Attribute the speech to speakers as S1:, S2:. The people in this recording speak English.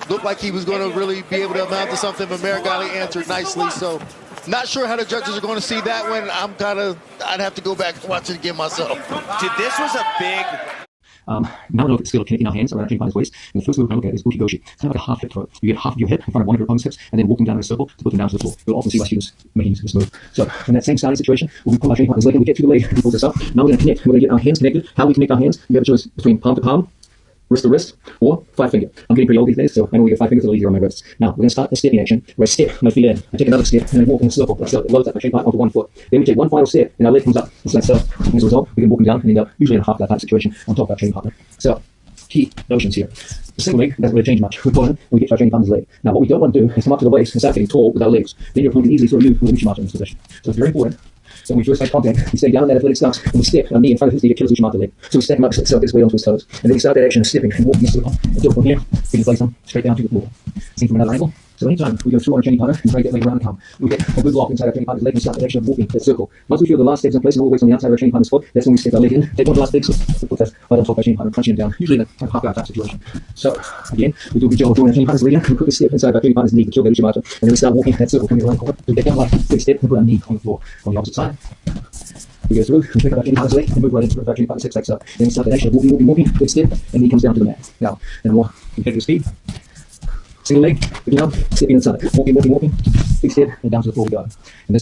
S1: looked like he was going to really be able to amount to something, but meregali answered nicely. So not sure how the judges are going to see that one. I'd have to go back and watch it again myself.
S2: Dude, this was a big...
S3: Now we look at the skill of connecting our hands around our training partner's waist. And the first move we're going to look at is uchi-goshi. It's kind of like a half hip throw. You get half of your hip in front of one of your opponent's hips and then walking down in a circle to put them down to the floor. You'll often see my students making this move. So in that same starting situation, we pull our training partner's leg and we get through the leg and pull this up. Now we're going to connect. We're going to get our hands connected. How we connect our hands, you have a choice between palm to palm, wrist to wrist, or 5 finger. I'm getting pretty old these days, so I only get 5 fingers a little easier on my wrists. Now, we're going to start the stepping action, where I step my feet in, I take another step, and then walk in a circle. Like so, it loads up my training partner onto one foot. Then we take one final step, and our leg comes up, just like so. And as a result, we can walk them down and end up usually in a half that type situation on top of our training partner. So, key notions here. The single leg doesn't really change much. We pull in, and we get to our training partner's leg. Now, what we don't want to do is come up to the waist and start getting tall with our legs. Then your opponent can easily throw you with a Uchimata in this position. So it's very important. So when we first make contact, we stay down in that athletic stance, and we step our knee in front of his knee to kill his Uchimata leg. So we stack him up so it gets weight onto his toes. And then we start that action of stepping and walking the circle. Until from here, we can place him straight down to the floor. Same from another angle. So anytime we go through our training partner and try to get leg around and come, we get a good lock inside our training partner's leg and start the action of walking that circle. Once we feel the last steps in place and all the weight on the outside of our training partner's foot, that's when we step our leg in, take one last big step, put that right on top of our training partner, crunching him down, usually in a half guard type situation. So again, we do a good job of drawing our training partner's leg in, we put a step inside our training partner's knee to kill that Uchimata, and then we start walking that circle coming around the corner. We get down like big step and put our knee on the floor on the opposite side. We go through, we pick up our training partner's leg and move right into our training partner's hips like so. Then we start that action of walking, big step, and he comes down to the mat. Now, and more competitive speed. Single leg, picking up, stepping inside, walking, big step, and down to the floor we go. And this